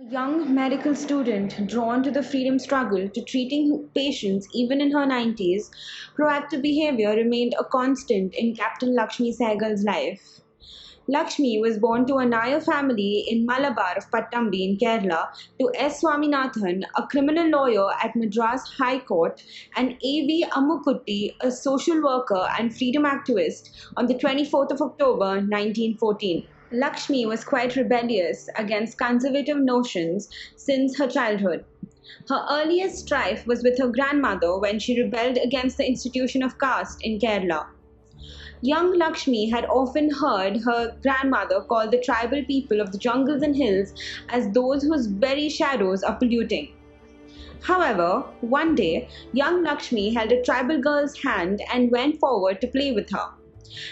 Young medical student drawn to the freedom struggle to treating patients even in her 90s, proactive behavior remained a constant in Captain Lakshmi Sehgal's life. Lakshmi was born to a Nair family in Malabar of Pattambi in Kerala to S. Swaminathan, a criminal lawyer at Madras High Court, and A.V. Ammukutti, a social worker and freedom activist, on the 24th of October 1914. Lakshmi was quite rebellious against conservative notions since her childhood. Her earliest strife was with her grandmother when she rebelled against the institution of caste in Kerala. Young Lakshmi had often heard her grandmother call the tribal people of the jungles and hills as those whose very shadows are polluting. However, one day, young Lakshmi held a tribal girl's hand and went forward to play with her.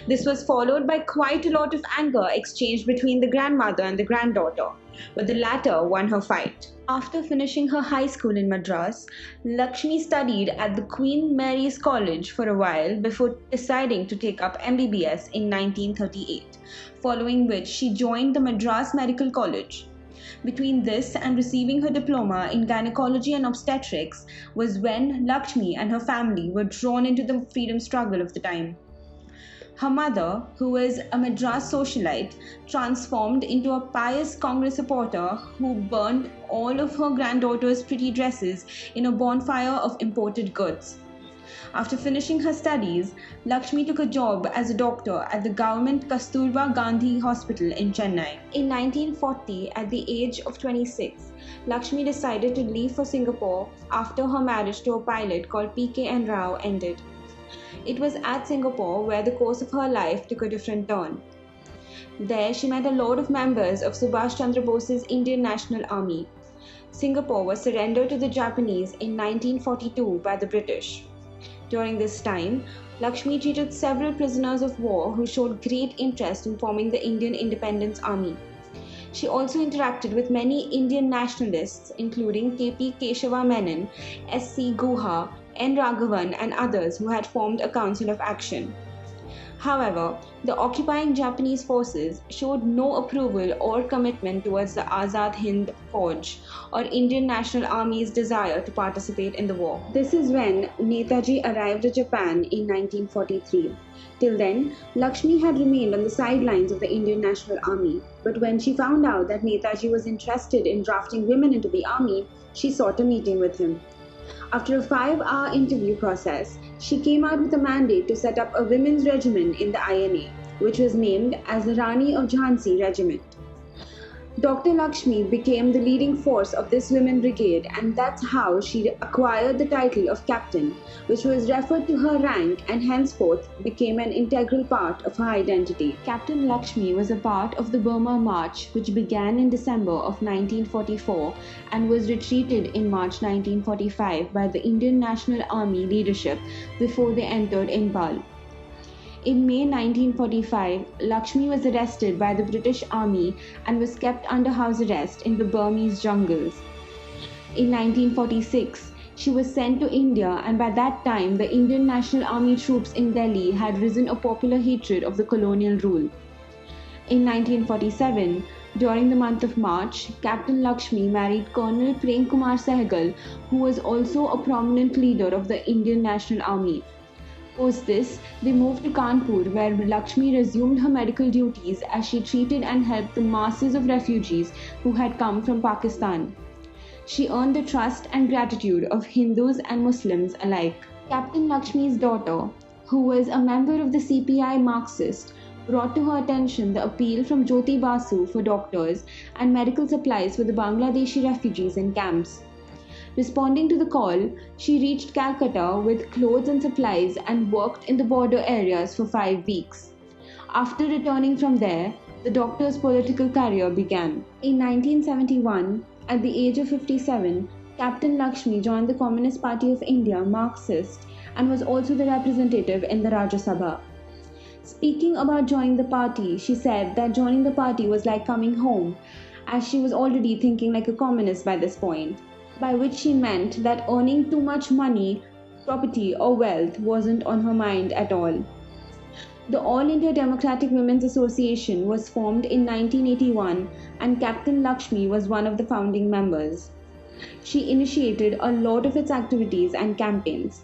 This was followed by quite a lot of anger exchanged between the grandmother and the granddaughter, but the latter won her fight. After finishing her high school in Madras, Lakshmi studied at the Queen Mary's College for a while before deciding to take up MBBS in 1938, following which she joined the Madras Medical College. Between this and receiving her diploma in gynecology and obstetrics was when Lakshmi and her family were drawn into the freedom struggle of the time. Her mother, who was a Madras socialite, transformed into a pious Congress supporter who burned all of her granddaughter's pretty dresses in a bonfire of imported goods. After finishing her studies, Lakshmi took a job as a doctor at the government Kasturba Gandhi Hospital in Chennai. In 1940, at the age of 26, Lakshmi decided to leave for Singapore after her marriage to a pilot called P.K.N. Rao ended. It was at Singapore where the course of her life took a different turn. There, she met a lot of members of Subhash Chandra Bose's Indian National Army. Singapore was surrendered to the Japanese in 1942 by the British. During this time, Lakshmi treated several prisoners of war who showed great interest in forming the Indian Independence Army. She also interacted with many Indian nationalists, including K.P. Keshava Menon, S.C. Guha, N. Raghavan, and others who had formed a council of action. However, the occupying Japanese forces showed no approval or commitment towards the Azad Hind Fauj or Indian National Army's desire to participate in the war. This is when Netaji arrived at Japan in 1943. Till then, Lakshmi had remained on the sidelines of the Indian National Army, but when she found out that Netaji was interested in drafting women into the army, she sought a meeting with him. After a 5-hour interview process, she came out with a mandate to set up a women's regiment in the INA, which was named as the Rani of Jhansi Regiment. Dr. Lakshmi became the leading force of this women brigade, and that's how she acquired the title of captain, which was referred to her rank and henceforth became an integral part of her identity. Captain Lakshmi was a part of the Burma March, which began in December of 1944 and was retreated in March 1945 by the Indian National Army leadership before they entered Impal. In May 1945, Lakshmi was arrested by the British Army and was kept under house arrest in the Burmese jungles. In 1946, she was sent to India, and by that time the Indian National Army troops in Delhi had risen a popular hatred of the colonial rule. In 1947, during the month of March, Captain Lakshmi married Colonel Prem Kumar Sehgal, who was also a prominent leader of the Indian National Army. Post this, they moved to Kanpur, where Lakshmi resumed her medical duties as she treated and helped the masses of refugees who had come from Pakistan. She earned the trust and gratitude of Hindus and Muslims alike. Captain Lakshmi's daughter, who was a member of the CPI Marxist, brought to her attention the appeal from Jyoti Basu for doctors and medical supplies for the Bangladeshi refugees in camps. Responding to the call, she reached Calcutta with clothes and supplies and worked in the border areas for 5 weeks. After returning from there, the doctor's political career began. In 1971, at the age of 57, Captain Lakshmi joined the Communist Party of India, Marxist, and was also the representative in the Rajya Sabha. Speaking about joining the party, she said that joining the party was like coming home, as she was already thinking like a communist by this point, by which she meant that earning too much money, property or wealth wasn't on her mind at all. The All India Democratic Women's Association was formed in 1981 and Captain Lakshmi was one of the founding members. She initiated a lot of its activities and campaigns.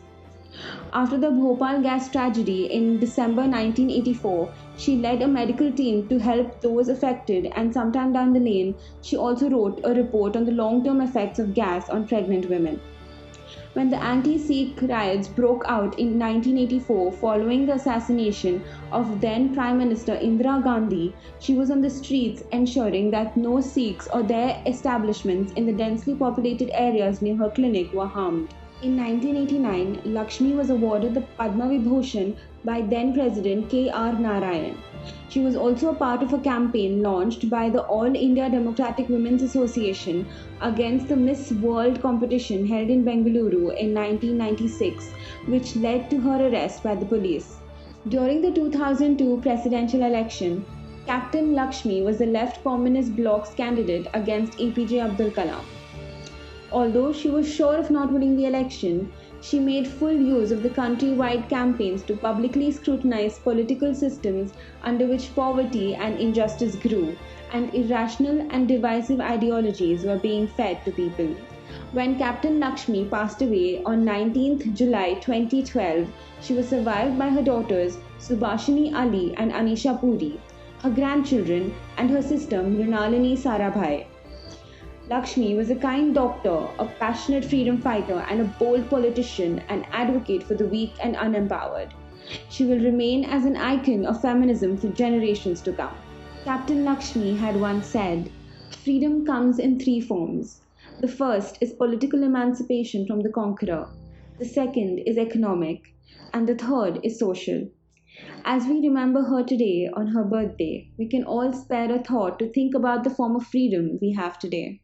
After the Bhopal gas tragedy in December 1984, she led a medical team to help those affected, and sometime down the lane, she also wrote a report on the long term effects of gas on pregnant women. When the anti Sikh riots broke out in 1984 following the assassination of then Prime Minister Indira Gandhi, she was on the streets ensuring that no Sikhs or their establishments in the densely populated areas near her clinic were harmed. In 1989, Lakshmi was awarded the Padma Vibhushan by then President K.R. Narayan. She was also a part of a campaign launched by the All India Democratic Women's Association against the Miss World competition held in Bengaluru in 1996, which led to her arrest by the police. During the 2002 presidential election, Captain Lakshmi was the left Communist Bloc's candidate against APJ Abdul Kalam. Although she was sure of not winning the election, she made full use of the country-wide campaigns to publicly scrutinize political systems under which poverty and injustice grew, and irrational and divisive ideologies were being fed to people. When Captain Lakshmi passed away on 19th July 2012, she was survived by her daughters Subhashini Ali and Anisha Puri, her grandchildren, and her sister Mrinalini Sarabhai. Lakshmi was a kind doctor, a passionate freedom fighter, and a bold politician and advocate for the weak and unempowered. She will remain as an icon of feminism for generations to come. Captain Lakshmi had once said, "Freedom comes in three forms. The first is political emancipation from the conqueror, the second is economic, and the third is social." As we remember her today on her birthday, we can all spare a thought to think about the form of freedom we have today.